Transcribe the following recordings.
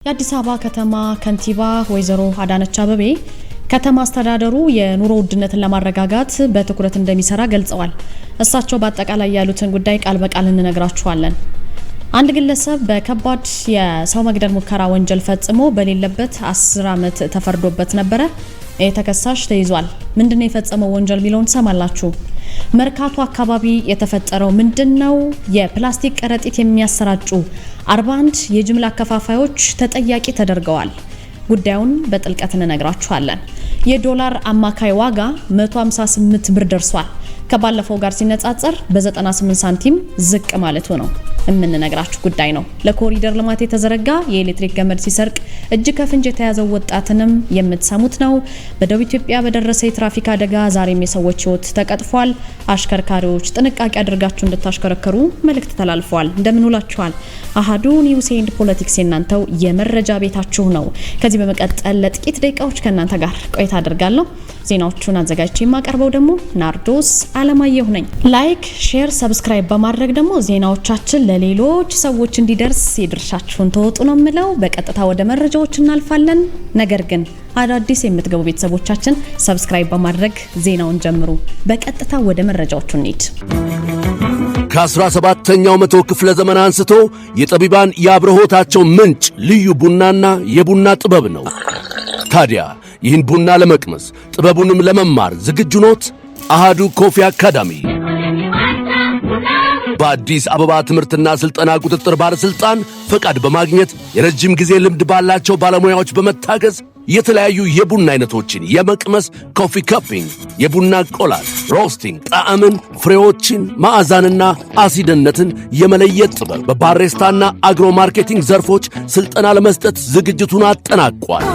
የአዲስ አበባ ከተማ ከንቲባ ወይዘሮ አዳነች አቤቤ ከተማ አስተዳደሩ የኑሮ ውድነትን ለማረጋጋት በትኩረት እንደሚሰራ ገልጸዋል። እሳቸው በአጠቃላይ ያሉትን ጉዳይ ቃል በቃል እንነግራችኋለን። አንድ ግለሰብ በከባድ የሰው መግደል ሙከራ ወንጀል ፈጽሞ በሌለበት 10 ዓመት ተፈርዶበት ነበረ። ተከሳሽ ተይዟል። ምንድነው የፈጸመው ወንጀል ሚለውን ሰማላችሁ። መርካቶ አካባቢ የተፈጠረው ምንድነው? የፕላስቲክ ቀረጢት የሚያሰራጩ 41 የጅምላ አከፋፋዮች ተጠያቂ ተደርገዋል። ጉዳዩን በጥልቀት እንነግራችኋለን። የዶላር አማካይ ዋጋ 158 ብር ደርሷል። ከባለፈው ጋር ሲነጻጸር በ98 ሳንቲም ዝቅ ማለቱ ነው የምንነግራችሁ ጉዳይ ነው። ለኮሪደር ልማት የተዘረጋ የኤሌክትሪክ ገመድ ሲሰርቅ እጅ ከፍንጅ የተያዘው ወጣትንም የምትሰሙት ነው። በደቡብ ኢትዮጵያ በደረሰ የትራፊክ አደጋ ዛሬም የሰዎች ሕይወት ተቀጥፏል። አሽከርካሪዎች ጥንቃቄ አድርጋችሁ እንድታሽከረከሩ መልእክት ተላልፏል። እንደምንውላችኋል። አሃዱ ኒውስ ኤንድ ፖለቲክስ የናንተው የመረጃ ቤታችሁ ነው። ከዚህ በመቀጠል ለጥቂት ደቂቃዎች ከናንተ ጋር ቆይታ አደርጋለሁ። ዜናዎቹን አዘጋጅቼ የማቀርበው ደግሞ ናርዶስ አለማየሁ ነኝ። ላይክ፣ ሼር፣ ሰብስክራይብ በማድረግ ደግሞ ዜናዎቻችን ለሌሎች ሰዎች እንዲደርስ የድርሻችሁን ተወጡ ነው የምለው። በቀጥታ ወደ መረጃዎች እናልፋለን። ነገር ግን አዳዲስ የምትገቡ ቤተሰቦቻችን ሰብስክራይብ በማድረግ ዜናውን ጀምሩ። በቀጥታ ወደ መረጃዎቹ እንሂድ። ከ17ኛው መቶ ክፍለ ዘመን አንስቶ የጠቢባን የአብርሆታቸው ምንጭ ልዩ ቡናና የቡና ጥበብ ነው። ታዲያ ይህን ቡና ለመቅመስ ጥበቡንም ለመማር ዝግጁ ኖት? አሃዱ ኮፊ አካዳሚ በአዲስ አበባ ትምህርትና ስልጠና ቁጥጥር ባለስልጣን ፈቃድ በማግኘት የረጅም ጊዜ ልምድ ባላቸው ባለሙያዎች በመታገዝ የተለያዩ የቡና አይነቶችን የመቅመስ ኮፊ ካፒንግ፣ የቡና ቆላት፣ ሮስቲንግ፣ ጣዕምን፣ ፍሬዎችን፣ መዓዛንና አሲድነትን የመለየት ጥበብ በባሬስታና አግሮ ማርኬቲንግ ዘርፎች ስልጠና ለመስጠት ዝግጅቱን አጠናቋል።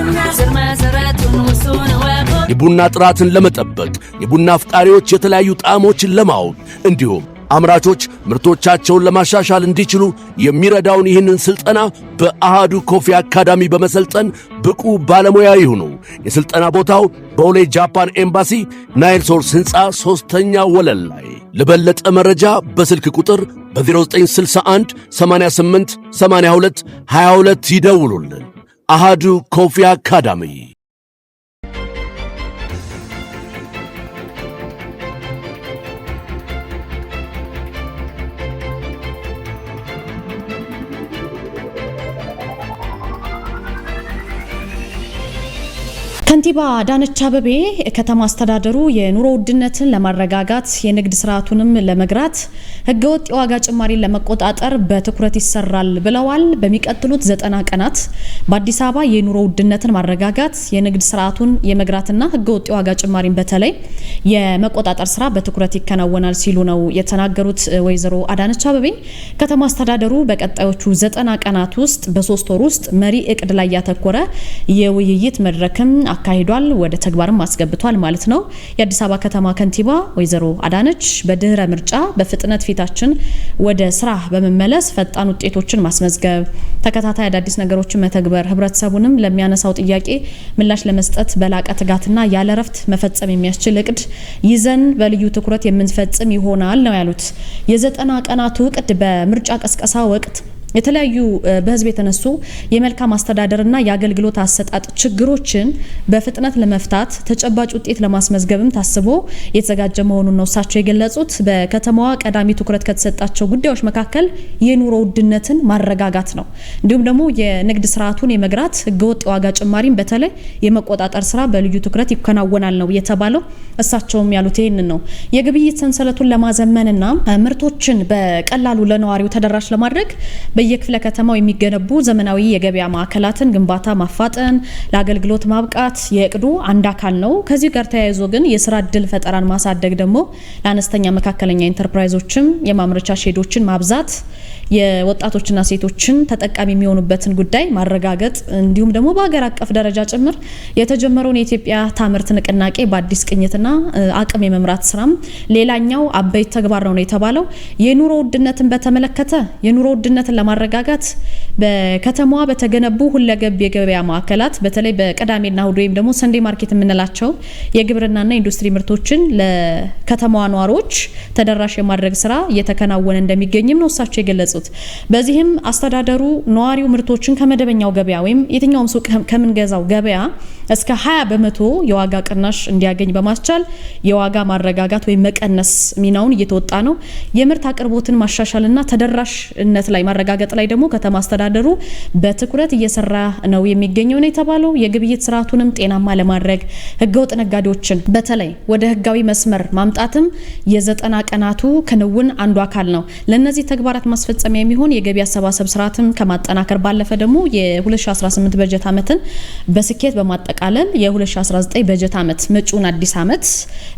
የቡና ጥራትን ለመጠበቅ የቡና አፍቃሪዎች የተለያዩ ጣዕሞችን ለማወቅ እንዲሁም አምራቾች ምርቶቻቸውን ለማሻሻል እንዲችሉ የሚረዳውን ይህንን ስልጠና በአሃዱ ኮፊ አካዳሚ በመሰልጠን ብቁ ባለሙያ ይሁኑ። የስልጠና ቦታው በቦሌ ጃፓን ኤምባሲ ናይል ሶርስ ሕንፃ 3ኛ ወለል ላይ። ለበለጠ መረጃ በስልክ ቁጥር በ0961 88 82 22 ይደውሉልን። አሃዱ ኮፊ አካዳሚ። ከንቲባ አዳነች አቤቤ ከተማ አስተዳደሩ የኑሮ ውድነትን ለማረጋጋት የንግድ ስርዓቱንም ለመግራት ህገወጥ የዋጋ ጭማሪን ለመቆጣጠር በትኩረት ይሰራል ብለዋል። በሚቀጥሉት 90 ቀናት በአዲስ አበባ የኑሮ ውድነትን ማረጋጋት የንግድ ስርዓቱን የመግራትና ህገወጥ የዋጋ ጭማሪን በተለይ የመቆጣጠር ስራ በትኩረት ይከናወናል ሲሉ ነው የተናገሩት። ወይዘሮ አዳነች አቤቤ ከተማ አስተዳደሩ በቀጣዮቹ 90 ቀናት ውስጥ በ3 ወር ውስጥ መሪ እቅድ ላይ ያተኮረ የውይይት መድረክም አካሂዷል፣ ወደ ተግባርም አስገብቷል ማለት ነው። የአዲስ አበባ ከተማ ከንቲባ ወይዘሮ አዳነች በድህረ ምርጫ በፍጥነት ፊታችን ወደ ስራ በመመለስ ፈጣን ውጤቶችን ማስመዝገብ፣ ተከታታይ አዳዲስ ነገሮችን መተግበር፣ ህብረተሰቡንም ለሚያነሳው ጥያቄ ምላሽ ለመስጠት በላቀ ትጋትና ያለ ረፍት መፈጸም የሚያስችል እቅድ ይዘን በልዩ ትኩረት የምንፈጽም ይሆናል ነው ያሉት። የ90 ቀናቱ እቅድ በምርጫ ቀስቀሳ ወቅት የተለያዩ በህዝብ የተነሱ የመልካም አስተዳደርና የአገልግሎት አሰጣጥ ችግሮችን በፍጥነት ለመፍታት ተጨባጭ ውጤት ለማስመዝገብም ታስቦ የተዘጋጀ መሆኑን ነው እሳቸው የገለጹት። በከተማዋ ቀዳሚ ትኩረት ከተሰጣቸው ጉዳዮች መካከል የኑሮ ውድነትን ማረጋጋት ነው። እንዲሁም ደግሞ የንግድ ስርዓቱን የመግራት ህገወጥ የዋጋ ጭማሪን በተለይ የመቆጣጠር ስራ በልዩ ትኩረት ይከናወናል ነው የተባለው። እሳቸውም ያሉት ይህንን ነው። የግብይት ሰንሰለቱን ለማዘመንና ምርቶችን በቀላሉ ለነዋሪው ተደራሽ ለማድረግ በየክፍለ ከተማው የሚገነቡ ዘመናዊ የገበያ ማዕከላትን ግንባታ ማፋጠን፣ ለአገልግሎት ማብቃት የእቅዱ አንድ አካል ነው። ከዚህ ጋር ተያይዞ ግን የስራ እድል ፈጠራን ማሳደግ ደግሞ ለአነስተኛ መካከለኛ ኢንተርፕራይዞችም የማምረቻ ሼዶችን ማብዛት፣ የወጣቶችና ሴቶችን ተጠቃሚ የሚሆኑበትን ጉዳይ ማረጋገጥ እንዲሁም ደግሞ በሀገር አቀፍ ደረጃ ጭምር የተጀመረውን የኢትዮጵያ ታምርት ንቅናቄ በአዲስ ቅኝትና አቅም የመምራት ስራም ሌላኛው አበይት ተግባር ነው የተባለው። የኑሮ ውድነትን በተመለከተ የኑሮ ውድነትን ለማረጋጋት በከተማዋ በተገነቡ ሁለገብ የገበያ ማዕከላት በተለይ በቀዳሜና እሁድ ወይም ደግሞ ሰንዴ ማርኬት የምንላቸው የግብርናና ኢንዱስትሪ ምርቶችን ለከተማዋ ነዋሪዎች ተደራሽ የማድረግ ስራ እየተከናወነ እንደሚገኝም ነው እሳቸው የገለጹት። የገለጹት። በዚህም አስተዳደሩ ነዋሪው ምርቶችን ከመደበኛው ገበያ ወይም የትኛውም ሱቅ ከምንገዛው ገበያ እስከ 20% የዋጋ ቅናሽ እንዲያገኝ በማስቻል የዋጋ ማረጋጋት ወይም መቀነስ ሚናውን እየተወጣ ነው። የምርት አቅርቦትን ማሻሻልና ተደራሽነት ላይ ማረጋገጥ ላይ ደግሞ ከተማ አስተዳደሩ በትኩረት እየሰራ ነው የሚገኘው ነው የተባለው። የግብይት ስርዓቱንም ጤናማ ለማድረግ ህገወጥ ነጋዴዎችን በተለይ ወደ ህጋዊ መስመር ማምጣትም የ90 ቀናቱ ክንውን አንዱ አካል ነው። ለነዚህ ተግባራት ማስፈጸሚያ የሚሆን የገቢ አሰባሰብ ስርዓትን ከማጠናከር ባለፈ ደግሞ የ2018 በጀት ዓመትን በስኬት በማጠቃለል የ2019 በጀት ዓመት መጪውን አዲስ ዓመት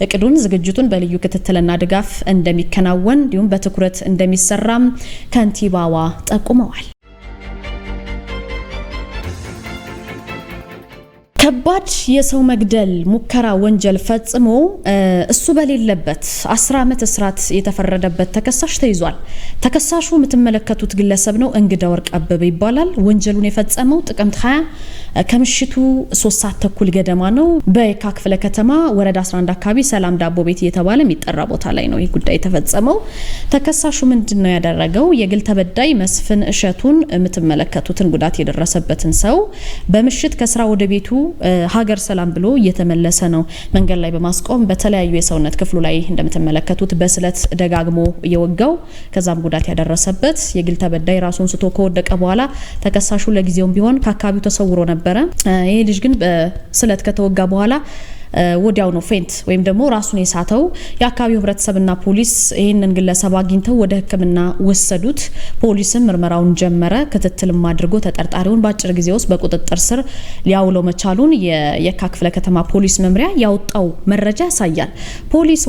እቅዱን ዝግጅቱን በልዩ ክትትልና ድጋፍ እንደሚከናወን እንዲሁም በትኩረት እንደሚሰራም ከንቲባዋ ጠቁመዋል። ከባድ የሰው መግደል ሙከራ ወንጀል ፈጽሞ እሱ በሌለበት 10 ዓመት እስራት የተፈረደበት ተከሳሽ ተይዟል። ተከሳሹ የምትመለከቱት ግለሰብ ነው። እንግዳ ወርቅ አበበ ይባላል። ወንጀሉን የፈጸመው ጥቅምት 20 ከምሽቱ 3 ሰዓት ተኩል ገደማ ነው። በየካ ክፍለ ከተማ ወረዳ 11 አካባቢ ሰላም ዳቦ ቤት እየተባለ የሚጠራ ቦታ ላይ ነው ይህ ጉዳይ የተፈጸመው። ተከሳሹ ምንድነው ያደረገው? የግል ተበዳይ መስፍን እሸቱን የምትመለከቱትን ጉዳት የደረሰበትን ሰው በምሽት ከስራ ወደ ቤቱ ሀገር ሰላም ብሎ እየተመለሰ ነው መንገድ ላይ በማስቆም በተለያዩ የሰውነት ክፍሉ ላይ እንደምትመለከቱት በስለት ደጋግሞ እየወጋው ከዛም ጉዳት ያደረሰበት የግል ተበዳይ ራሱን ስቶ ከወደቀ በኋላ ተከሳሹ ለጊዜውም ቢሆን ከአካባቢው ተሰውሮ ነበረ። ይሄ ልጅ ግን በስለት ከተወጋ በኋላ ወዲያው ነው ፌንት ወይም ደግሞ ራሱን የሳተው። የአካባቢው ህብረተሰብና ፖሊስ ይህንን ግለሰብ አግኝተው ወደ ሕክምና ወሰዱት። ፖሊስም ምርመራውን ጀመረ። ክትትልም አድርጎ ተጠርጣሪውን በአጭር ጊዜ ውስጥ በቁጥጥር ስር ሊያውለው መቻሉን የየካ ክፍለ ከተማ ፖሊስ መምሪያ ያወጣው መረጃ ያሳያል። ፖሊስ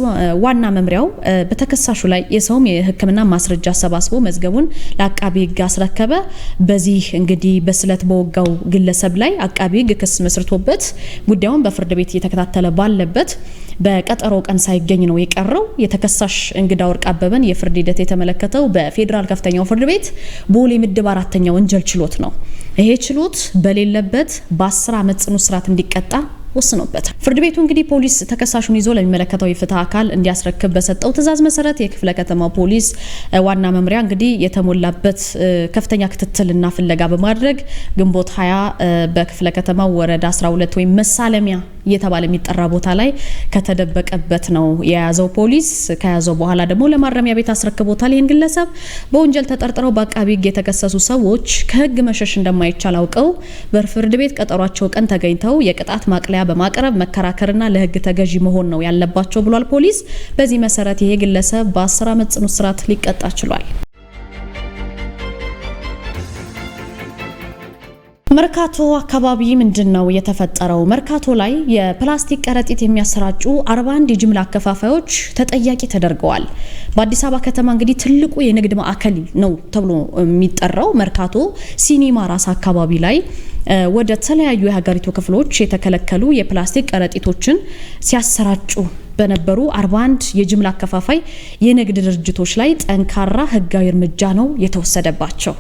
ዋና መምሪያው በተከሳሹ ላይ የሰውም የሕክምና ማስረጃ አሰባስቦ መዝገቡን ለአቃቢ ሕግ አስረከበ። በዚህ እንግዲህ በስለት በወጋው ግለሰብ ላይ አቃቢ ሕግ ክስ መስርቶበት ጉዳዩን በፍርድ ቤት እየተከታተለ ባለበት በቀጠሮ ቀን ሳይገኝ ነው የቀረው። የተከሳሽ እንግዳ ወርቅ አበበን የፍርድ ሂደት የተመለከተው በፌዴራል ከፍተኛው ፍርድ ቤት ቦሌ ምድብ 4ኛ ወንጀል ችሎት ነው። ይሄ ችሎት በሌለበት በ10 ዓመት ጽኑ እስራት እንዲቀጣ ወስኖበታል። ፍርድ ቤቱ እንግዲህ ፖሊስ ተከሳሹን ይዞ ለሚመለከተው የፍትህ አካል እንዲያስረክብ በሰጠው ትዕዛዝ መሰረት የክፍለ ከተማው ፖሊስ ዋና መምሪያ እንግዲህ የተሞላበት ከፍተኛ ክትትልና ፍለጋ በማድረግ ግንቦት 20 በክፍለ ከተማው ወረዳ 12 ወይም መሳለሚያ እየተባለ የሚጠራ ቦታ ላይ ከተደበቀበት ነው የያዘው። ፖሊስ ከያዘው በኋላ ደግሞ ለማረሚያ ቤት አስረክቦታል። ይህን ግለሰብ በወንጀል ተጠርጥረው በአቃቢ ሕግ የተከሰሱ ሰዎች ከህግ መሸሽ እንደማይቻል አውቀው በፍርድ ቤት ቀጠሯቸው ቀን ተገኝተው የቅጣት ማቅለያ በማቅረብ መከራከርና ለህግ ተገዢ መሆን ነው ያለባቸው ብሏል ፖሊስ። በዚህ መሰረት ይሄ ግለሰብ በ10 ዓመት ጽኑ እስራት ሊቀጣ ችሏል። መርካቶ አካባቢ ምንድነው የተፈጠረው? መርካቶ ላይ የፕላስቲክ ከረጢት የሚያሰራጩ 41 የጅምላ አከፋፋዮች ተጠያቂ ተደርገዋል። በአዲስ አበባ ከተማ እንግዲህ ትልቁ የንግድ ማዕከል ነው ተብሎ የሚጠራው መርካቶ ሲኒማ ራስ አካባቢ ላይ ወደ ተለያዩ የሀገሪቱ ክፍሎች የተከለከሉ የፕላስቲክ ከረጢቶችን ሲያሰራጩ በነበሩ 41 የጅምላ አከፋፋይ የንግድ ድርጅቶች ላይ ጠንካራ ህጋዊ እርምጃ ነው የተወሰደባቸው።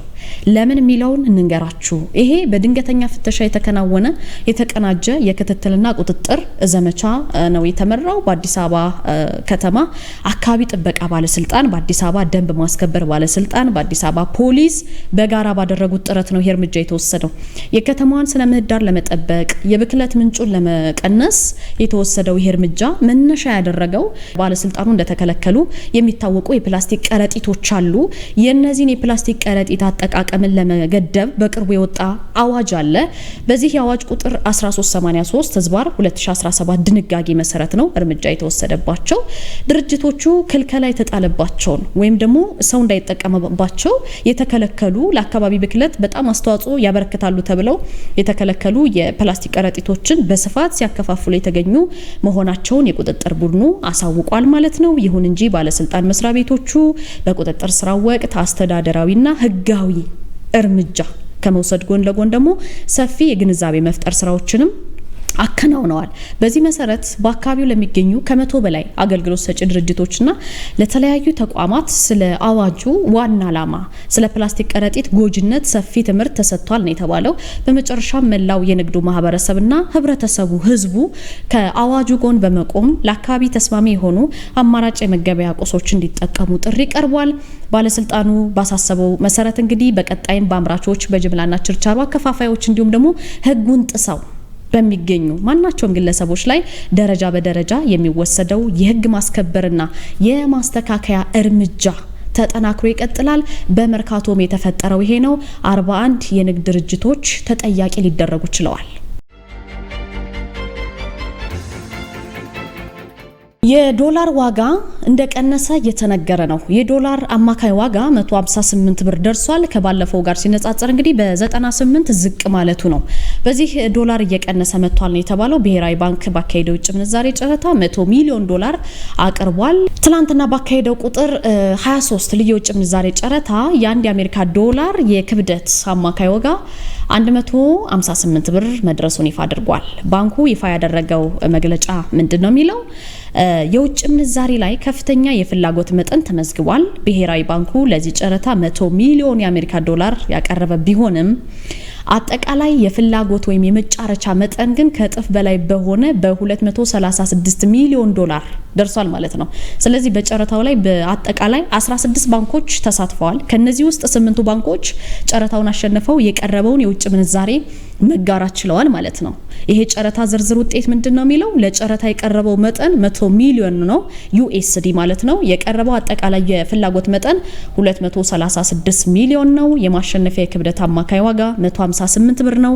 ለምን የሚለውን እንንገራችሁ። ይሄ በድንገተኛ ፍተሻ የተከናወነ የተቀናጀ የክትትልና ቁጥጥር ዘመቻ ነው የተመራው። በአዲስ አበባ ከተማ አካባቢ ጥበቃ ባለስልጣን፣ በአዲስ አበባ ደንብ ማስከበር ባለስልጣን፣ በአዲስ አበባ ፖሊስ በጋራ ባደረጉት ጥረት ነው ይሄ እርምጃ የተወሰደው። የከተማዋን ስነ ምህዳር ለመጠበቅ የብክለት ምንጩን ለመቀነስ የተወሰደው ይሄ እርምጃ መነሻ ያደረገው ባለስልጣኑ እንደተከለከሉ የሚታወቁ የፕላስቲክ ከረጢቶች አሉ። የነዚህን የፕላስቲክ ከረጢት አጠቃቀምን ለመገደብ በቅርቡ የወጣ አዋጅ አለ። በዚህ የአዋጅ ቁጥር 1383/2017 ድንጋጌ መሰረት ነው እርምጃ የተወሰደባቸው። ድርጅቶቹ ክልከላ የተጣለባቸውን ወይም ደግሞ ሰው እንዳይጠቀምባቸው የተከለከሉ ለአካባቢ ብክለት በጣም አስተዋጽኦ ያበረክታሉ ተብለው የተከለከሉ የፕላስቲክ ከረጢቶችን በስፋት ሲያከፋፍሉ የተገኙ መሆናቸውን የቁጥጥር ቡድኑ አሳውቋል ማለት ነው። ይሁን እንጂ ባለስልጣን መስሪያ ቤቶቹ በቁጥጥር ስራው ወቅት አስተዳደራዊና ህጋዊ እርምጃ ከመውሰድ ጎን ለጎን ደግሞ ሰፊ የግንዛቤ መፍጠር ስራዎችንም አከናውነዋል። በዚህ መሰረት በአካባቢው ለሚገኙ ከመቶ በላይ አገልግሎት ሰጪ ድርጅቶችና ለተለያዩ ተቋማት ስለ አዋጁ ዋና ዓላማ፣ ስለ ፕላስቲክ ከረጢት ጎጂነት ሰፊ ትምህርት ተሰጥቷል ነው የተባለው። በመጨረሻ መላው የንግዱ ማህበረሰብና ህብረተሰቡ ህዝቡ ከአዋጁ ጎን በመቆም ለአካባቢ ተስማሚ የሆኑ አማራጭ የመገበያ ቁሶች እንዲጠቀሙ ጥሪ ቀርቧል። ባለስልጣኑ ባሳሰበው መሰረት እንግዲህ በቀጣይም በአምራቾች በጅምላና ችርቻሮ አከፋፋዮች እንዲሁም ደግሞ ህጉን ጥሰው በሚገኙ ማናቸውም ግለሰቦች ላይ ደረጃ በደረጃ የሚወሰደው የህግ ማስከበርና የማስተካከያ እርምጃ ተጠናክሮ ይቀጥላል። በመርካቶም የተፈጠረው ይሄ ነው። 41 የንግድ ድርጅቶች ተጠያቂ ሊደረጉ ችለዋል። የዶላር ዋጋ እንደቀነሰ እየተነገረ ነው። የዶላር አማካይ ዋጋ 158 ብር ደርሷል። ከባለፈው ጋር ሲነጻጸር እንግዲህ በ98 ዝቅ ማለቱ ነው። በዚህ ዶላር እየቀነሰ መጥቷል ነው የተባለው። ብሔራዊ ባንክ ባካሄደው ውጭ ምንዛሬ ጨረታ 100 ሚሊዮን ዶላር አቅርቧል። ትላንትና ባካሄደው ቁጥር 23 ልዩ ውጭ ምንዛሬ ጨረታ የአንድ የአሜሪካ ዶላር የክብደት አማካይ ዋጋ 158 ብር መድረሱን ይፋ አድርጓል። ባንኩ ይፋ ያደረገው መግለጫ ምንድነው የሚለው? የውጭ ምንዛሪ ላይ ከፍተኛ የፍላጎት መጠን ተመዝግቧል። ብሔራዊ ባንኩ ለዚህ ጨረታ 100 ሚሊዮን የአሜሪካ ዶላር ያቀረበ ቢሆንም አጠቃላይ የፍላጎት ወይም የመጫረቻ መጠን ግን ከእጥፍ በላይ በሆነ በ236 ሚሊዮን ዶላር ደርሷል ማለት ነው። ስለዚህ በጨረታው ላይ በአጠቃላይ 16 ባንኮች ተሳትፈዋል። ከነዚህ ውስጥ 8ቱ ባንኮች ጨረታውን አሸንፈው የቀረበውን የውጭ ምንዛሬ መጋራት ችለዋል ማለት ነው። ይሄ ጨረታ ዝርዝር ውጤት ምንድነው የሚለው? ለጨረታ የቀረበው መጠን 100 ሚሊዮን ነው ዩኤስዲ ማለት ነው። የቀረበው አጠቃላይ የፍላጎት መጠን 236 ሚሊዮን ነው። የማሸነፊያ የክብደት አማካይ ዋጋ 158 ብር ነው።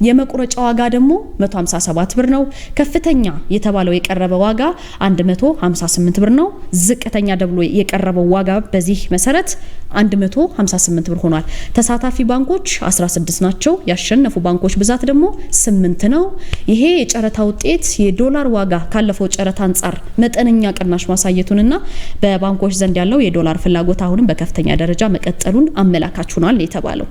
የመቁረጫ ዋጋ ደግሞ 157 ብር ነው። ከፍተኛ የተባለው የቀረበው ዋጋ 158 ብር ነው። ዝቅተኛ ተብሎ የቀረበው ዋጋ በዚህ መሰረት 158 ብር ሆኗል። ተሳታፊ ባንኮች 16 ናቸው። ያሸነፉ ባንኮች ብዛት ደግሞ 8 ነው። ይሄ የጨረታ ውጤት የዶላር ዋጋ ካለፈው ጨረታ አንጻር መጠነኛ ቅናሽ ማሳየቱንና በባንኮች ዘንድ ያለው የዶላር ፍላጎት አሁንም በከፍተኛ ደረጃ መቀጠሉን አመላካች ሆኗል የተባለው።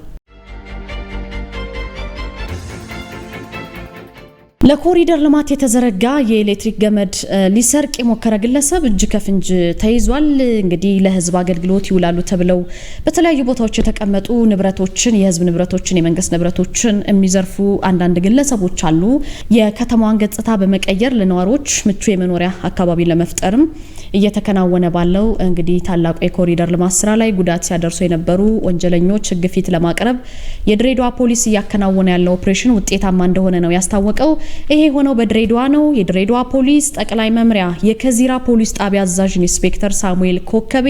ለኮሪደር ልማት የተዘረጋ የኤሌክትሪክ ገመድ ሊሰርቅ የሞከረ ግለሰብ እጅ ከፍንጅ ተይዟል። እንግዲህ ለህዝብ አገልግሎት ይውላሉ ተብለው በተለያዩ ቦታዎች የተቀመጡ ንብረቶችን፣ የህዝብ ንብረቶችን፣ የመንግስት ንብረቶችን የሚዘርፉ አንዳንድ ግለሰቦች አሉ። የከተማዋን ገጽታ በመቀየር ለነዋሪዎች ምቹ የመኖሪያ አካባቢ ለመፍጠርም እየተከናወነ ባለው እንግዲህ ታላቁ የኮሪደር ልማት ስራ ላይ ጉዳት ሲያደርሱ የነበሩ ወንጀለኞች ህግ ፊት ለማቅረብ የድሬዳዋ ፖሊስ እያከናወነ ያለው ኦፕሬሽን ውጤታማ እንደሆነ ነው ያስታወቀው። ይሄ ሆነው በድሬዳዋ ነው። የድሬዳዋ ፖሊስ ጠቅላይ መምሪያ የከዚራ ፖሊስ ጣቢያ አዛዥ ኢንስፔክተር ሳሙኤል ኮከቤ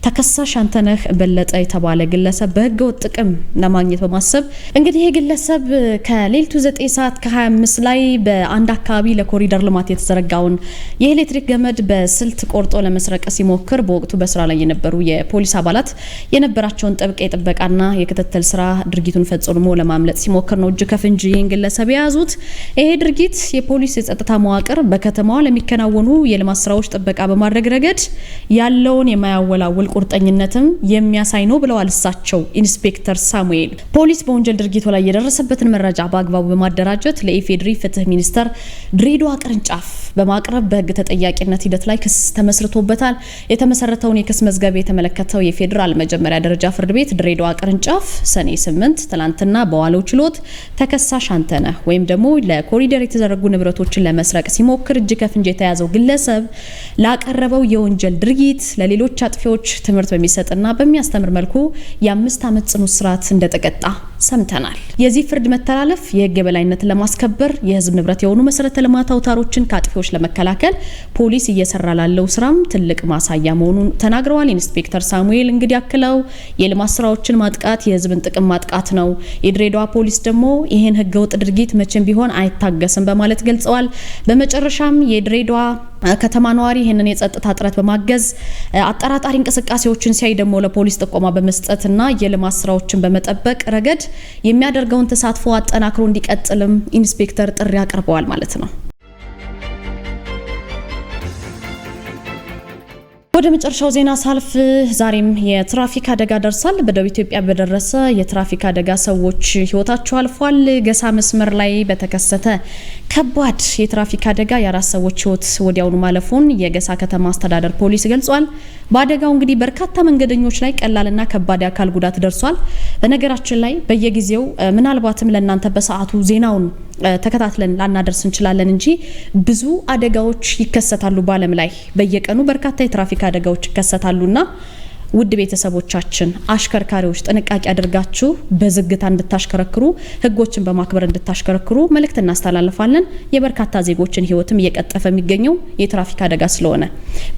ተከሳሽ አንተነህ በለጠ የተባለ ግለሰብ በህገ ወጥ ጥቅም ለማግኘት በማሰብ እንግዲህ ይሄ ግለሰብ ከሌሊቱ 9 ሰዓት ከ25 ላይ በአንድ አካባቢ ለኮሪደር ልማት የተዘረጋውን የኤሌክትሪክ ገመድ በስልት ቆርጦ ለመስረቅ ሲሞክር በወቅቱ በስራ ላይ የነበሩ የፖሊስ አባላት የነበራቸውን ጥብቅ የጥበቃና የክትትል ስራ ድርጊቱን ፈጽሞ ለማምለጥ ሲሞክር ነው እጅ ከፍንጅ ይህን ግለሰብ የያዙት። ይሄ ድርጊት የፖሊስ የጸጥታ መዋቅር በከተማዋ ለሚከናወኑ የልማት ስራዎች ጥበቃ በማድረግ ረገድ ያለውን የማያወላውል ቁርጠኝነትም የሚያሳይ ነው ብለዋል እሳቸው ኢንስፔክተር ሳሙኤል። ፖሊስ በወንጀል ድርጊቱ ላይ የደረሰበትን መረጃ በአግባቡ በማደራጀት ለኢፌድሪ ፍትህ ሚኒስቴር ድሬዳዋ ቅርንጫፍ በማቅረብ በህግ ተጠያቂነት ሂደት ላይ ክስ ተመስርቶበታል። የተመሰረተውን የክስ መዝገብ የተመለከተው የፌዴራል መጀመሪያ ደረጃ ፍርድ ቤት ድሬዳዋ ቅርንጫፍ ሰኔ 8 ትላንትና በዋለው ችሎት ተከሳሽ አንተነህ ወይም ደግሞ ለኮሪደር የተዘረጉ ንብረቶችን ለመስረቅ ሲሞክር እጅ ከፍንጅ የተያዘው ግለሰብ ላቀረበው የወንጀል ድርጊት ለሌሎች አጥፊዎች ትምህርት በሚሰጥና በሚያስተምር መልኩ የ5 ዓመት ጽኑ እስራት እንደተቀጣ ሰምተናል። የዚህ ፍርድ መተላለፍ የህግ የበላይነትን ለማስከበር የህዝብ ንብረት የሆኑ መሰረተ ልማት አውታሮችን ከአጥፊዎች ለመከላከል ፖሊስ እየሰራ ላለው ስራም ትልቅ ማሳያ መሆኑን ተናግረዋል። ኢንስፔክተር ሳሙኤል እንግዲህ አክለው የልማት ስራዎችን ማጥቃት የህዝብን ጥቅም ማጥቃት ነው። የድሬዳዋ ፖሊስ ደግሞ ይህን ህገወጥ ድርጊት መቼም ቢሆን አይታገስም በማለት ገልጸዋል። በመጨረሻም የድሬዳዋ ከተማ ነዋሪ ይህንን የጸጥታ ጥረት በማገዝ አጠራጣሪ እንቅስቃሴዎችን ሲያይ ደግሞ ለፖሊስ ጥቆማ በመስጠትና የልማት ስራዎችን በመጠበቅ ረገድ የሚያደርገውን ተሳትፎ አጠናክሮ እንዲቀጥልም ኢንስፔክተር ጥሪ አቅርበዋል ማለት ነው። ወደ መጨረሻው ዜና ሳልፍ ዛሬም የትራፊክ አደጋ ደርሷል። በደቡብ ኢትዮጵያ በደረሰ የትራፊክ አደጋ ሰዎች ህይወታቸው አልፏል። ገሳ መስመር ላይ በተከሰተ ከባድ የትራፊክ አደጋ የአራት ሰዎች ህይወት ወዲያውኑ ማለፉን የገሳ ከተማ አስተዳደር ፖሊስ ገልጿል። በአደጋው እንግዲህ በርካታ መንገደኞች ላይ ቀላልና ከባድ የአካል ጉዳት ደርሷል። በነገራችን ላይ በየጊዜው ምናልባትም ለእናንተ በሰዓቱ ዜናውን ተከታትለን ላናደርስ እንችላለን እንጂ ብዙ አደጋዎች ይከሰታሉ በዓለም ላይ በየቀኑ በርካታ የትራፊክ አደጋዎች ይከሰታሉና ውድ ቤተሰቦቻችን አሽከርካሪዎች ጥንቃቄ አድርጋችሁ በዝግታ እንድታሽከረክሩ ህጎችን በማክበር እንድታሽከረክሩ መልእክት እናስተላልፋለን። የበርካታ ዜጎችን ህይወትም እየቀጠፈ የሚገኘው የትራፊክ አደጋ ስለሆነ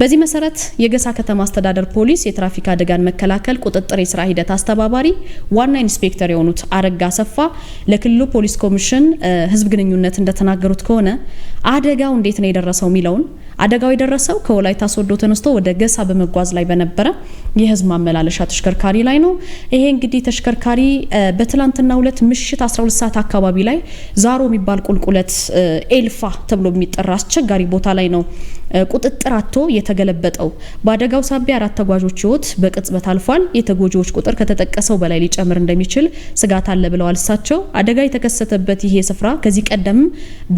በዚህ መሰረት የገሳ ከተማ አስተዳደር ፖሊስ የትራፊክ አደጋን መከላከል ቁጥጥር የስራ ሂደት አስተባባሪ ዋና ኢንስፔክተር የሆኑት አረጋ ሰፋ ለክልሉ ፖሊስ ኮሚሽን ህዝብ ግንኙነት እንደተናገሩት ከሆነ አደጋው እንዴት ነው የደረሰው ሚለውን አደጋው የደረሰው ከወላይታ ሶዶ ተነስቶ ወደ ገሳ በመጓዝ ላይ በነበረ የህዝብ ማመላለሻ ተሽከርካሪ ላይ ነው። ይሄ እንግዲህ ተሽከርካሪ በትላንትናው ዕለት ምሽት 12 ሰዓት አካባቢ ላይ ዛሮ የሚባል ቁልቁለት ኤልፋ ተብሎ የሚጠራ አስቸጋሪ ቦታ ላይ ነው ቁጥጥር አጥቶ የተገለበጠው። በአደጋው ሳቢያ 4 ተጓዦች ህይወት በቅጽበት አልፏል። የተጎጂዎች ቁጥር ከተጠቀሰው በላይ ሊጨምር እንደሚችል ስጋት አለ ብለዋል። እሳቸው አደጋ የተከሰተበት ይሄ ስፍራ ከዚህ ቀደም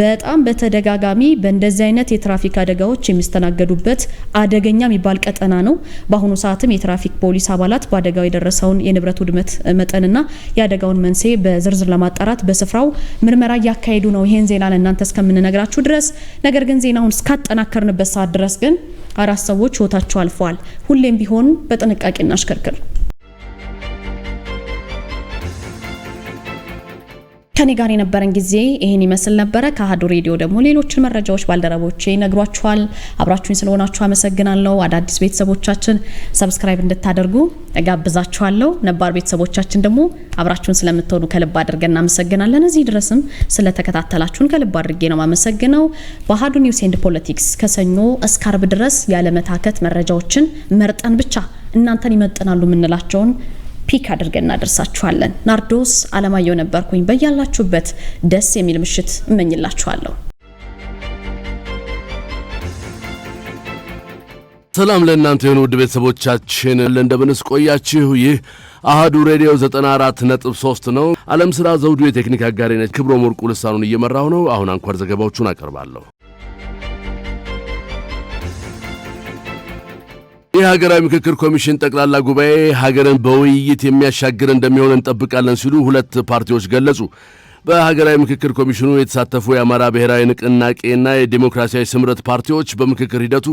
በጣም በተደጋጋሚ በእንደዚህ አይነት የትራፊክ አደጋዎች የሚስተናገዱበት አደገኛ የሚባል ቀጠና ነው። በአሁኑ ሰዓትም የትራፊክ ፖሊስ አባላት በአደጋው የደረሰውን የንብረት ውድመት መጠንና የአደጋውን መንስኤ በዝርዝር ለማጣራት በስፍራው ምርመራ እያካሄዱ ነው። ይሄን ዜና ለእናንተ እስከምንነግራችሁ ድረስ ነገር ግን ዜናውን እስካጠናከርንበት ሰዓት ድረስ ግን 4 ሰዎች ህይወታቸው አልፈዋል። ሁሌም ቢሆን በጥንቃቄ እናሽከርክር። ከኔ ጋር የነበረን ጊዜ ይሄን ይመስል ነበረ። ከአሃዱ ሬዲዮ ደግሞ ሌሎች መረጃዎች ባልደረቦቼ ይነግሯችኋል። አብራችሁኝ ስለሆናችሁ አመሰግናለሁ። አዳዲስ ቤተሰቦቻችን ሰብስክራይብ እንድታደርጉ ጋብዛችኋለሁ። ነባር ቤተሰቦቻችን ደግሞ አብራችሁን ስለምትሆኑ ከልብ አድርገን እናመሰግናለን። እዚህ ድረስም ስለተከታተላችሁን ከልብ አድርጌ ነው ማመሰግነው። በአሃዱ ኒውስ ኤንድ ፖለቲክስ ከሰኞ እስከ ዓርብ ድረስ ያለ መታከት መረጃዎችን መርጠን ብቻ እናንተን ይመጥናሉ የምንላቸውን ፒክ አድርገን እናደርሳችኋለን። ናርዶስ አለማየሁ ነበርኩኝ። በያላችሁበት ደስ የሚል ምሽት እመኝላችኋለሁ። ሰላም ለእናንተ የሆኑ ውድ ቤተሰቦቻችን እንደምንስ ቆያችሁ? ይህ አሃዱ ሬዲዮ 94.3 ነው። ዓለም ስራ ዘውዱ የቴክኒክ አጋሪ ነች። ክብሮም ወርቁ ልሳኑን እየመራው ነው። አሁን አንኳር ዘገባዎቹን አቀርባለሁ። የሀገራዊ ምክክር ኮሚሽን ጠቅላላ ጉባኤ ሀገርን በውይይት የሚያሻግር እንደሚሆን እንጠብቃለን ሲሉ 2 ፓርቲዎች ገለጹ። በሀገራዊ ምክክር ኮሚሽኑ የተሳተፉ የአማራ ብሔራዊ ንቅናቄና የዲሞክራሲያዊ ስምረት ፓርቲዎች በምክክር ሂደቱ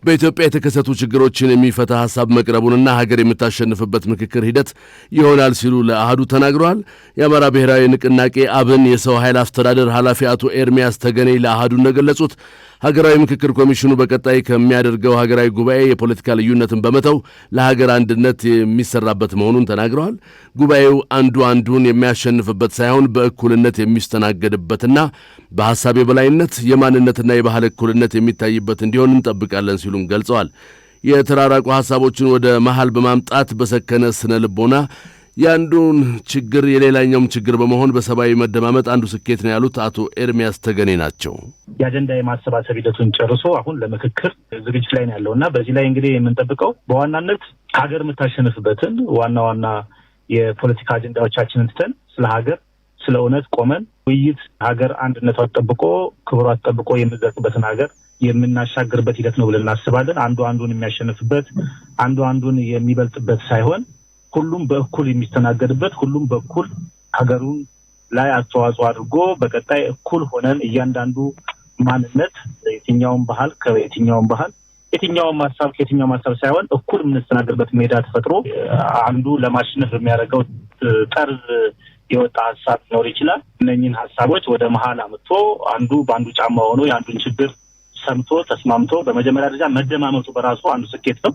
በኢትዮጵያ የተከሰቱ ችግሮችን የሚፈታ ሐሳብ መቅረቡንና ሀገር የምታሸንፍበት ምክክር ሂደት ይሆናል ሲሉ ለአሃዱ ተናግረዋል። የአማራ ብሔራዊ ንቅናቄ አብን የሰው ኃይል አስተዳደር ኃላፊ አቶ ኤርሚያስ ተገኔ ለአሃዱ እንደገለጹት ሀገራዊ ምክክር ኮሚሽኑ በቀጣይ ከሚያደርገው ሀገራዊ ጉባኤ የፖለቲካ ልዩነትን በመተው ለሀገር አንድነት የሚሰራበት መሆኑን ተናግረዋል። ጉባኤው አንዱ አንዱን የሚያሸንፍበት ሳይሆን በእኩልነት የሚስተናገድበትና በሐሳብ የበላይነት የማንነትና የባህል እኩልነት የሚታይበት እንዲሆን እንጠብቃለን ሲሉም ገልጸዋል። የተራራቁ ሐሳቦችን ወደ መሃል በማምጣት በሰከነ ስነ ልቦና ያንዱን ችግር የሌላኛውም ችግር በመሆን በሰባዊ መደማመጥ አንዱ ስኬት ነው ያሉት አቶ ኤርሚያስ ተገኔ ናቸው። የአጀንዳ የማሰባሰብ ሂደቱን ጨርሶ አሁን ለምክክር ዝግጅት ላይ ነው ያለውና በዚህ ላይ እንግዲህ የምንጠብቀው በዋናነት ሀገር የምታሸንፍበትን ዋና የፖለቲካ አጀንዳዎቻችንን ትተን ስለ ሀገር ስለ እውነት ቆመን ውይይት ሀገር አንድነቷን ተጠብቆ ክብሯን ተጠብቆ የምትዘልቅበትን ሀገር የምናሻግርበት ሂደት ነው ብለን እናስባለን። አንዱ አንዱን የሚያሸንፍበት አንዱ አንዱን የሚበልጥበት ሳይሆን ሁሉም በእኩል የሚስተናገድበት ሁሉም በእኩል ሀገሩን ላይ አስተዋጽኦ አድርጎ በቀጣይ እኩል ሆነን እያንዳንዱ ማንነት የትኛውም ባህል ከየትኛውም ባህል የትኛውም ሐሳብ ከየትኛውም ሐሳብ ሳይሆን እኩል የምንስተናገድበት ሜዳ ተፈጥሮ አንዱ ለማሸነፍ የሚያደርገው ጠርዝ የወጣ ሐሳብ ሊኖር ይችላል። እነኚህን ሐሳቦች ወደ መሃል አምጥቶ አንዱ በአንዱ ጫማ ሆኖ የአንዱን ችግር ሰምቶ ተስማምቶ በመጀመሪያ ደረጃ መደማመጡ በራሱ አንዱ ስኬት ነው።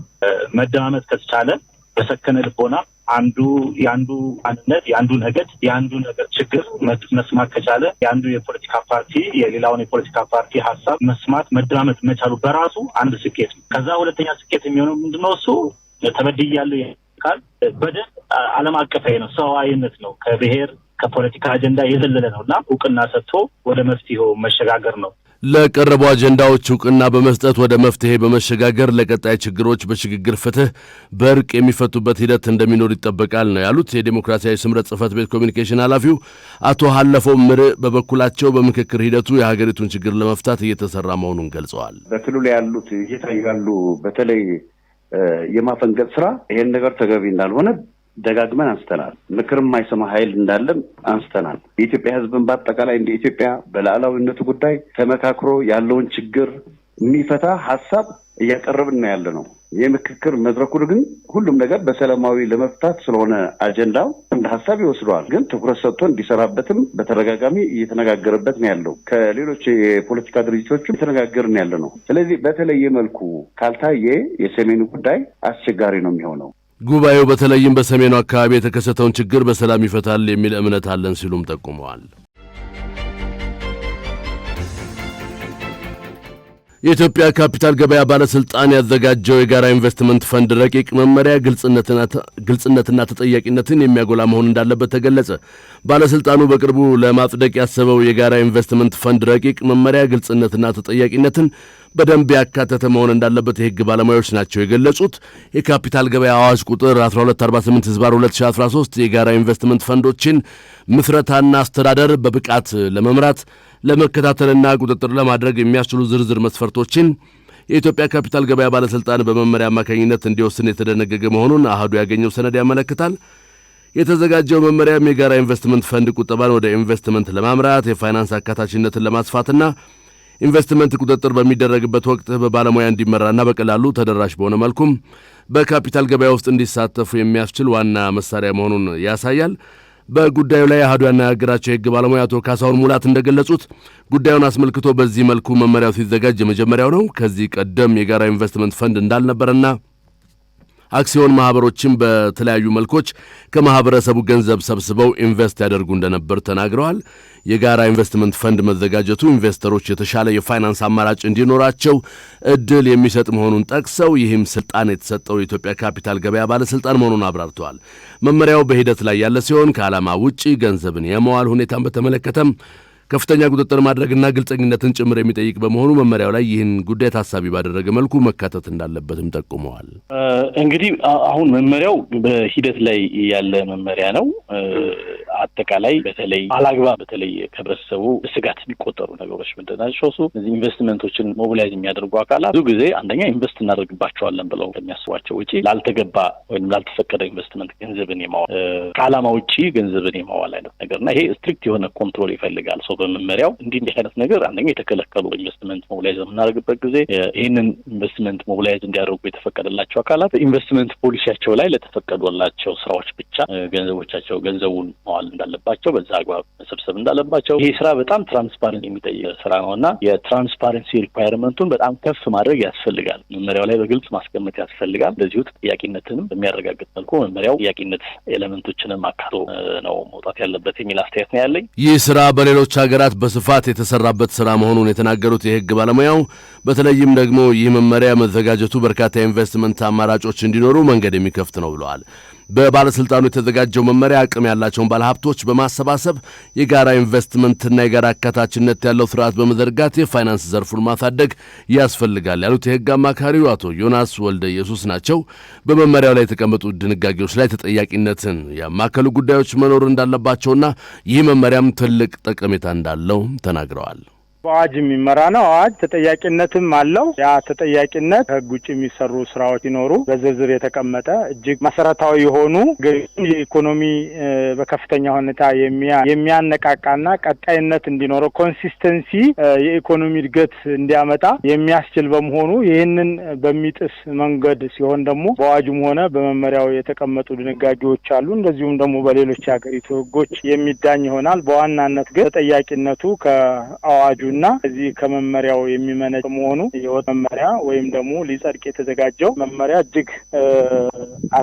መደማመጥ ከተቻለ በሰከነ ልቦና አንዱ ያንዱ አንነት ያንዱ ነገድ ያንዱ ነገር ችግር መስማት ከቻለ ያንዱ የፖለቲካ ፓርቲ የሌላውን የፖለቲካ ፓርቲ ሐሳብ መስማት መደማመጥ መቻሉ በራሱ አንድ ስኬት ነው። ከዛ ሁለተኛ ስኬት የሚሆነው ምንድነው? እሱ ተበድያለሁ ይካል በደል ዓለም አቀፋዊ ነው፣ ሰዋዊነት ነው፣ ከብሔር ከፖለቲካ አጀንዳ የዘለለ ነውና እውቅና ሰጥቶ ወደ መፍትሄው መሸጋገር ነው። ለቀረቡ አጀንዳዎች ዕውቅና በመስጠት ወደ መፍትሄ በመሸጋገር ለቀጣይ ችግሮች በሽግግር ፍትህ በእርቅ የሚፈቱበት ሂደት እንደሚኖር ይጠበቃል ነው ያሉት የዲሞክራሲያዊ ስምረት ጽሕፈት ቤት ኮሚኒኬሽን ኃላፊው አቶ ሀለፎም ምርዕ በበኩላቸው በምክክር ሂደቱ የሀገሪቱን ችግር ለመፍታት እየተሰራ መሆኑን ገልጸዋል። በክልሉ ያሉት እየታዩ ያሉ በተለይ የማፈንገጥ ስራ ይሄን ነገር ተገቢ እንዳልሆነ ደጋግመን አንስተናል። ምክርም የማይሰማ ኃይል እንዳለም አንስተናል። የኢትዮጵያ ሕዝብን በአጠቃላይ እንደ ኢትዮጵያ በሉዓላዊነቱ ጉዳይ ተመካክሮ ያለውን ችግር የሚፈታ ሀሳብ እያቀረብን ነው ያለ ነው። የምክክር መድረኩ ግን ሁሉም ነገር በሰላማዊ ለመፍታት ስለሆነ አጀንዳው እንደ ሀሳብ ይወስደዋል። ግን ትኩረት ሰጥቶ እንዲሰራበትም በተደጋጋሚ እየተነጋገረበት ነው ያለው። ከሌሎች የፖለቲካ ድርጅቶችም እየተነጋገርን ያለ ነው። ስለዚህ በተለየ መልኩ ካልታየ የሰሜኑ ጉዳይ አስቸጋሪ ነው የሚሆነው። ጉባኤው በተለይም በሰሜኑ አካባቢ የተከሰተውን ችግር በሰላም ይፈታል የሚል እምነት አለን ሲሉም ጠቁመዋል። የኢትዮጵያ ካፒታል ገበያ ባለስልጣን ያዘጋጀው የጋራ ኢንቨስትመንት ፈንድ ረቂቅ መመሪያ ግልጽነትና ተጠያቂነትን የሚያጎላ መሆን እንዳለበት ተገለጸ። ባለስልጣኑ በቅርቡ ለማጽደቅ ያሰበው የጋራ ኢንቨስትመንት ፈንድ ረቂቅ መመሪያ ግልጽነትና ተጠያቂነትን በደንብ ያካተተ መሆን እንዳለበት የሕግ ባለሙያዎች ናቸው የገለጹት። የካፒታል ገበያ አዋጅ ቁጥር 1248/2013 የጋራ ኢንቨስትመንት ፈንዶችን ምስረታና አስተዳደር በብቃት ለመምራት ለመከታተልና ቁጥጥር ለማድረግ የሚያስችሉ ዝርዝር መስፈርቶችን የኢትዮጵያ ካፒታል ገበያ ባለስልጣን በመመሪያ አማካኝነት እንዲወስን የተደነገገ መሆኑን አሃዱ ያገኘው ሰነድ ያመለክታል። የተዘጋጀው መመሪያም የጋራ ኢንቨስትመንት ፈንድ ቁጠባን ወደ ኢንቨስትመንት ለማምራት የፋይናንስ አካታችነትን ለማስፋትና ኢንቨስትመንት ቁጥጥር በሚደረግበት ወቅት በባለሙያ እንዲመራና በቀላሉ ተደራሽ በሆነ መልኩም በካፒታል ገበያ ውስጥ እንዲሳተፉ የሚያስችል ዋና መሳሪያ መሆኑን ያሳያል። በጉዳዩ ላይ አሃዱ ያነጋገራቸው የሕግ ባለሙያ አቶ ካሳሁን ሙላት እንደገለጹት ጉዳዩን አስመልክቶ በዚህ መልኩ መመሪያው ሲዘጋጅ የመጀመሪያው ነው። ከዚህ ቀደም የጋራ ኢንቨስትመንት ፈንድ እንዳልነበረና አክሲዮን ማህበሮችም በተለያዩ መልኮች ከማህበረሰቡ ገንዘብ ሰብስበው ኢንቨስት ያደርጉ እንደነበር ተናግረዋል። የጋራ ኢንቨስትመንት ፈንድ መዘጋጀቱ ኢንቨስተሮች የተሻለ የፋይናንስ አማራጭ እንዲኖራቸው እድል የሚሰጥ መሆኑን ጠቅሰው ይህም ስልጣን የተሰጠው የኢትዮጵያ ካፒታል ገበያ ባለስልጣን መሆኑን አብራርተዋል። መመሪያው በሂደት ላይ ያለ ሲሆን ከዓላማ ውጪ ገንዘብን የመዋል ሁኔታን በተመለከተም ከፍተኛ ቁጥጥር ማድረግና ግልጸኝነትን ጭምር የሚጠይቅ በመሆኑ መመሪያው ላይ ይህን ጉዳይ ታሳቢ ባደረገ መልኩ መካተት እንዳለበትም ጠቁመዋል። እንግዲህ አሁን መመሪያው በሂደት ላይ ያለ መመሪያ ነው። አጠቃላይ በተለይ አላግባብ በተለይ ከህብረተሰቡ ስጋት የሚቆጠሩ ነገሮች ምንድናቸው? እነዚህ ኢንቨስትመንቶችን ሞቢላይዝ የሚያደርጉ አካላት ብዙ ጊዜ አንደኛ ኢንቨስት እናደርግባቸዋለን ብለው ከሚያስቧቸው ውጪ ላልተገባ ወይም ላልተፈቀደ ኢንቨስትመንት ገንዘብን የማዋል ከዓላማ ውጪ ገንዘብን የማዋል አይነት ነገርና ይሄ ስትሪክት የሆነ ኮንትሮል ይፈልጋል። በመመሪያው እንዲህ አይነት ነገር አንደኛ የተከለከሉ ኢንቨስትመንት ሞቢላይዝ በምናደርግበት ጊዜ ይህንን ኢንቨስትመንት ሞቢላይዝ እንዲያደርጉ የተፈቀደላቸው አካላት በኢንቨስትመንት ፖሊሲያቸው ላይ ለተፈቀዱላቸው ስራዎች ብቻ ገንዘቡን መዋል እንዳለባቸው በዛ አግባብ መሰብሰብ እንዳለባቸው ይሄ ስራ በጣም ትራንስፓረንት የሚጠይቅ ስራ ነውና የትራንስፓረንሲ ሪኳየርመንቱን በጣም ከፍ ማድረግ ያስፈልጋል። መመሪያው ላይ በግልጽ ማስቀመጥ ያስፈልጋል። እንደዚሁ ተጠያቂነትንም በሚያረጋግጥ መልኩ መመሪያው ተጠያቂነት ኤሌመንቶችንም አካቶ ነው መውጣት ያለበት የሚል አስተያየት ነው ያለኝ። ይህ ስራ በሌሎች ሀገራት በስፋት የተሰራበት ስራ መሆኑን የተናገሩት የሕግ ባለሙያው በተለይም ደግሞ ይህ መመሪያ መዘጋጀቱ በርካታ ኢንቨስትመንት አማራጮች እንዲኖሩ መንገድ የሚከፍት ነው ብለዋል። በባለስልጣኑ የተዘጋጀው መመሪያ አቅም ያላቸውን ባለሀብቶች በማሰባሰብ የጋራ ኢንቨስትመንትና የጋራ አካታችነት ያለው ስርዓት በመዘርጋት የፋይናንስ ዘርፉን ማሳደግ ያስፈልጋል ያሉት የሕግ አማካሪው አቶ ዮናስ ወልደ ኢየሱስ ናቸው። በመመሪያው ላይ የተቀመጡ ድንጋጌዎች ላይ ተጠያቂነትን ያማከሉ ጉዳዮች መኖር እንዳለባቸውና ይህ መመሪያም ትልቅ ጠቀሜታ እንዳለው ተናግረዋል። በአዋጅ የሚመራ ነው። አዋጅ ተጠያቂነትም አለው። ያ ተጠያቂነት ከህግ ውጭ የሚሰሩ ስራዎች ሲኖሩ በዝርዝር የተቀመጠ እጅግ መሰረታዊ የሆኑ የኢኮኖሚ በከፍተኛ ሁኔታ የሚያነቃቃና ቀጣይነት እንዲኖረው ኮንሲስተንሲ የኢኮኖሚ እድገት እንዲያመጣ የሚያስችል በመሆኑ ይህንን በሚጥስ መንገድ ሲሆን ደግሞ በአዋጁም ሆነ በመመሪያው የተቀመጡ ድንጋጌዎች አሉ። እንደዚሁም ደግሞ በሌሎች የሀገሪቱ ህጎች የሚዳኝ ይሆናል። በዋናነት ግን ተጠያቂነቱ ከአዋጁ እና እዚህ ከመመሪያው የሚመነጭ መሆኑ የወጥ መመሪያ ወይም ደግሞ ሊጸድቅ የተዘጋጀው መመሪያ እጅግ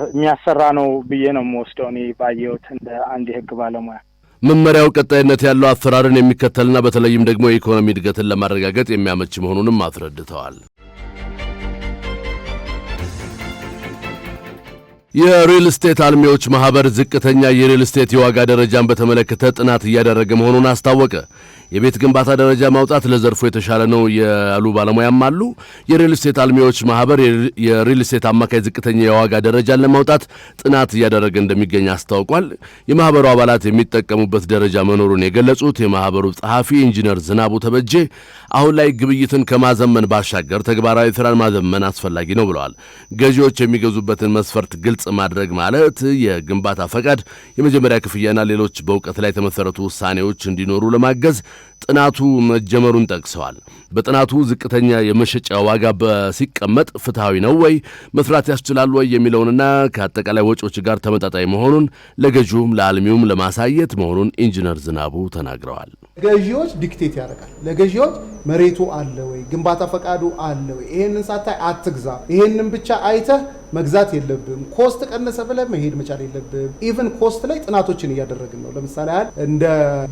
የሚያሰራ ነው ብዬ ነው የምወስደው እኔ ባየሁት እንደ አንድ የህግ ባለሙያ። መመሪያው ቀጣይነት ያለው አሰራርን የሚከተልና በተለይም ደግሞ የኢኮኖሚ እድገትን ለማረጋገጥ የሚያመች መሆኑንም አስረድተዋል። የሪል ስቴት አልሚዎች ማህበር ዝቅተኛ የሪል ስቴት የዋጋ ደረጃን በተመለከተ ጥናት እያደረገ መሆኑን አስታወቀ። የቤት ግንባታ ደረጃ ማውጣት ለዘርፉ የተሻለ ነው ያሉ ባለሙያም አሉ። የሪል ስቴት አልሚዎች ማህበር የሪል ስቴት አማካይ ዝቅተኛ የዋጋ ደረጃን ለማውጣት ጥናት እያደረገ እንደሚገኝ አስታውቋል። የማህበሩ አባላት የሚጠቀሙበት ደረጃ መኖሩን የገለጹት የማህበሩ ጸሐፊ ኢንጂነር ዝናቡ ተበጄ አሁን ላይ ግብይትን ከማዘመን ባሻገር ተግባራዊ ስራን ማዘመን አስፈላጊ ነው ብለዋል። ገዢዎች የሚገዙበትን መስፈርት ግልጽ ማድረግ ማለት የግንባታ ፈቃድ፣ የመጀመሪያ ክፍያና ሌሎች በእውቀት ላይ የተመሰረቱ ውሳኔዎች እንዲኖሩ ለማገዝ ጥናቱ መጀመሩን ጠቅሰዋል። በጥናቱ ዝቅተኛ የመሸጫ ዋጋ ሲቀመጥ ፍትሃዊ ነው ወይ፣ መስራት ያስችላል ወይ የሚለውንና ከአጠቃላይ ወጪዎች ጋር ተመጣጣኝ መሆኑን ለገዢውም ለአልሚውም ለማሳየት መሆኑን ኢንጂነር ዝናቡ ተናግረዋል። ገዢዎች ዲክቴት ያደርጋል። ለገዢዎች መሬቱ አለ ወይ፣ ግንባታ ፈቃዱ አለ ወይ፣ ይሄንን ሳታይ አትግዛ፣ ይሄንን ብቻ አይተህ መግዛት የለብም፣ ኮስት ቀነሰ ብለህ መሄድ መቻል የለብም። ኢቭን ኮስት ላይ ጥናቶችን እያደረግን ነው። ለምሳሌ ያህል እንደ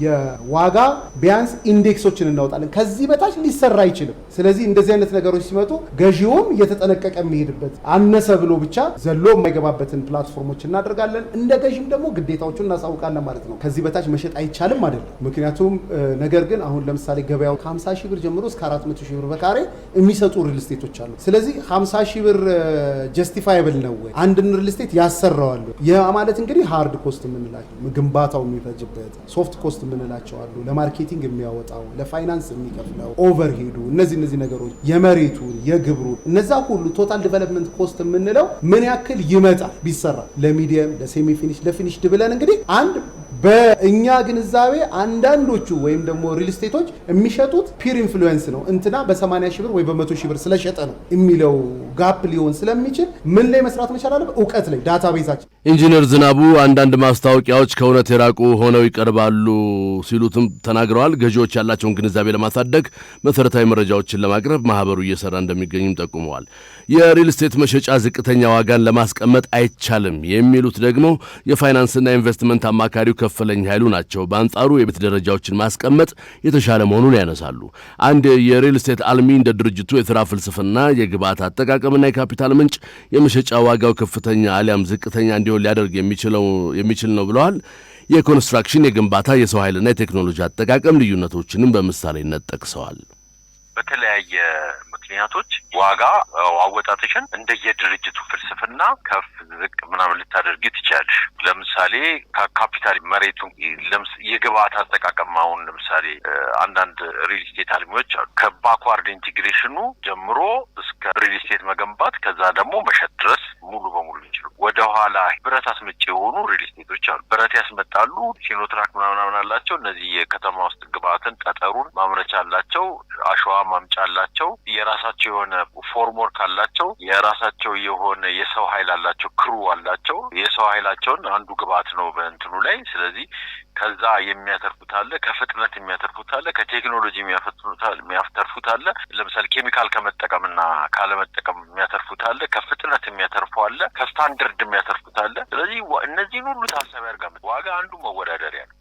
የዋጋ ቢያንስ ኢንዴክሶችን እናወጣለን። ከዚህ በታች ሊሰራ አይችልም። ስለዚህ እንደዚህ አይነት ነገሮች ሲመጡ ገዢውም እየተጠነቀቀ የሚሄድበት አነሰ ብሎ ብቻ ዘሎ የማይገባበትን ፕላትፎርሞች እናደርጋለን። እንደ ገዢም ደግሞ ግዴታዎቹን እናሳውቃለን ማለት ነው። ከዚህ በታች መሸጥ አይቻልም አይደለም። ምክንያቱም ነገር ግን አሁን ለምሳሌ ገበያው ከ50 ሺህ ብር ጀምሮ እስከ 400 ሺህ ብር በካሬ የሚሰጡ ሪል ስቴቶች አሉ። ስለዚህ 50 ሺህ ብር ጀስቲፋይብል ነው ወይ አንድን ሪል ስቴት ያሰራዋል? ያ ማለት እንግዲህ ሃርድ ኮስት የምንላቸው ግንባታው የሚፈጅበት፣ ሶፍት ኮስት የምንላቸው አሉ፣ ለማርኬቲንግ የሚያወጣው፣ ለፋይናንስ የሚከፍለው ኦቨርሄዱ፣ እነዚህ ነገሮች፣ የመሬቱ፣ የግብሩ፣ እነዛ ሁሉ ቶታል ዲቨሎፕመንት ኮስት የምንለው ምን ያክል ይመጣል ቢሰራ ለሚዲየም፣ ለሴሚ ፊኒሽ፣ ለፊኒሽድ ብለን እንግዲህ አንድ በእኛ ግንዛቤ አንዳንዶቹ ወይም ደግሞ ሪል ስቴቶች የሚሸጡት ፒር ኢንፍሉዌንስ ነው እንትና በ80 ሺህ ብር ወይ በ100 ሺህ ብር ስለሸጠ ነው የሚለው ጋፕ ሊሆን ስለሚችል ምን ላይ መስራት መቻል አለበት? እውቀት ላይ፣ ዳታቤዛችን። ኢንጂነር ዝናቡ አንዳንድ ማስታወቂያዎች ከእውነት የራቁ ሆነው ይቀርባሉ ሲሉትም ተናግረዋል። ገዢዎች ያላቸውን ግንዛቤ ለማሳደግ መሰረታዊ መረጃዎችን ለማቅረብ ማህበሩ እየሰራ እንደሚገኝም ጠቁመዋል። የሪል ስቴት መሸጫ ዝቅተኛ ዋጋን ለማስቀመጥ አይቻልም የሚሉት ደግሞ የፋይናንስና ኢንቨስትመንት አማካሪው ከፈለኝ ኃይሉ ናቸው። በአንጻሩ የቤት ደረጃዎችን ማስቀመጥ የተሻለ መሆኑን ያነሳሉ። አንድ የሪል ስቴት አልሚ እንደ ድርጅቱ የሥራ ፍልስፍና የግብዓት አጠቃቀምና የካፒታል ምንጭ የመሸጫ ዋጋው ከፍተኛ አሊያም ዝቅተኛ እንዲሆን ሊያደርግ የሚችል ነው ብለዋል። የኮንስትራክሽን፣ የግንባታ፣ የሰው ኃይልና የቴክኖሎጂ አጠቃቀም ልዩነቶችንም በምሳሌነት ጠቅሰዋል። በተለያየ ምክንያቶች ዋጋ አወጣጥሽን እንደየድርጅቱ ፍልስፍና ከፍ ዝቅ ምናምን ልታደርጊ ትችላለሽ። ለምሳሌ ከካፒታል መሬቱ የግብአት አጠቃቀም አሁን ለምሳሌ አንዳንድ ሪል ስቴት አልሚዎች ከባክዋርድ ኢንቴግሬሽኑ ጀምሮ እስከ ሪል ስቴት መገንባት ከዛ ደግሞ መሸጥ ድረስ ሙሉ በሙሉ ይችላሉ። ወደ ኋላ ብረት አስመጪ የሆኑ ሪል ስቴቶች አሉ። ብረት ያስመጣሉ፣ ሲኖትራክ ምናምን አላቸው። እነዚህ የከተማ ውስጥ ግብአትን ጠጠሩን ማምረቻ አላቸው፣ አሸዋ ማምጫ አላቸው፣ የራሳቸው የሆነ ፎርምወርክ አላቸው፣ የራሳቸው የሆነ የሰው ኃይል አላቸው፣ ክሩ አላቸው። የሰው ኃይላቸውን አንዱ ግብአት ነው በእንትኑ ላይ። ስለዚህ ከዛ የሚያተርፉት አለ፣ ከፍጥነት የሚያተርፉት አለ፣ ከቴክኖሎጂ የሚያተርፉት አለ። ለምሳሌ ኬሚካል ከመጠቀምና ካለመጠቀም የሚያተርፉት አለ፣ ከፍጥነት የሚያተርፉ አለ፣ ከስታንዳርድ የሚያተርፉት አለ። ስለዚህ እነዚህን ሁሉ ታሳቢ አድርጋ ዋጋ አንዱ መወዳደሪያ ነው።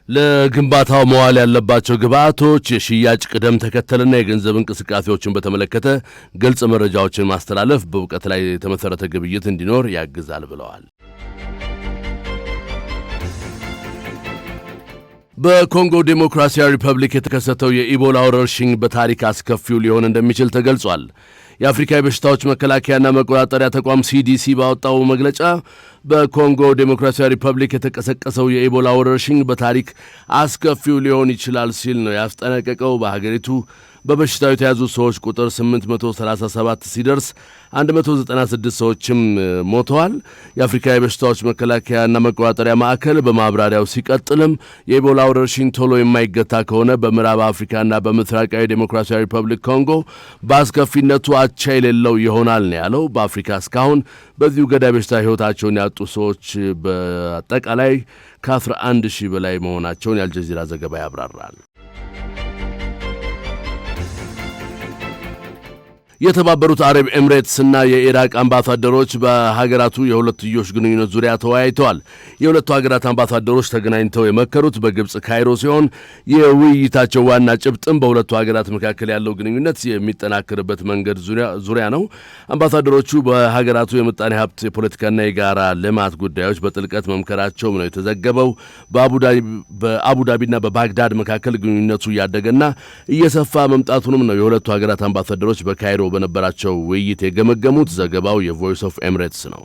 ለግንባታው መዋል ያለባቸው ግብአቶች፣ የሽያጭ ቅደም ተከተልና የገንዘብ እንቅስቃሴዎችን በተመለከተ ግልጽ መረጃዎችን ማስተላለፍ በእውቀት ላይ የተመሰረተ ግብይት እንዲኖር ያግዛል ብለዋል። በኮንጎ ዴሞክራሲያዊ ሪፐብሊክ የተከሰተው የኢቦላ ወረርሽኝ በታሪክ አስከፊው ሊሆን እንደሚችል ተገልጿል። የአፍሪካ የበሽታዎች መከላከያና መቆጣጠሪያ ተቋም ሲዲሲ ባወጣው መግለጫ በኮንጎ ዴሞክራሲያዊ ሪፐብሊክ የተቀሰቀሰው የኢቦላ ወረርሽኝ በታሪክ አስከፊው ሊሆን ይችላል ሲል ነው ያስጠነቀቀው። በሀገሪቱ በበሽታው የተያዙ ሰዎች ቁጥር 837 ሲደርስ 196 ሰዎችም ሞተዋል። የአፍሪካ የበሽታዎች መከላከያና መቆጣጠሪያ ማዕከል በማብራሪያው ሲቀጥልም የኢቦላ ወረርሽኝ ቶሎ የማይገታ ከሆነ በምዕራብ አፍሪካና በምስራቃዊ ዴሞክራሲያዊ ሪፐብሊክ ኮንጎ በአስከፊነቱ አቻ የሌለው ይሆናል ነው ያለው። በአፍሪካ እስካሁን በዚሁ ገዳይ በሽታ ሕይወታቸውን ያጡ ሰዎች በአጠቃላይ ከ11 ሺህ በላይ መሆናቸውን የአልጀዚራ ዘገባ ያብራራል። የተባበሩት አረብ ኤምሬትስና የኢራቅ አምባሳደሮች በሀገራቱ የሁለትዮሽ ግንኙነት ዙሪያ ተወያይተዋል። የሁለቱ ሀገራት አምባሳደሮች ተገናኝተው የመከሩት በግብጽ ካይሮ ሲሆን የውይይታቸው ዋና ጭብጥም በሁለቱ ሀገራት መካከል ያለው ግንኙነት የሚጠናከርበት መንገድ ዙሪያ ነው። አምባሳደሮቹ በሀገራቱ የምጣኔ ሀብት፣ የፖለቲካና የጋራ ልማት ጉዳዮች በጥልቀት መምከራቸው ነው የተዘገበው። በአቡዳቢና በባግዳድ መካከል ግንኙነቱ እያደገና እየሰፋ መምጣቱንም ነው የሁለቱ ሀገራት አምባሳደሮች በካይሮ በነበራቸው ውይይት የገመገሙት። ዘገባው የቮይስ ኦፍ ኤምሬትስ ነው።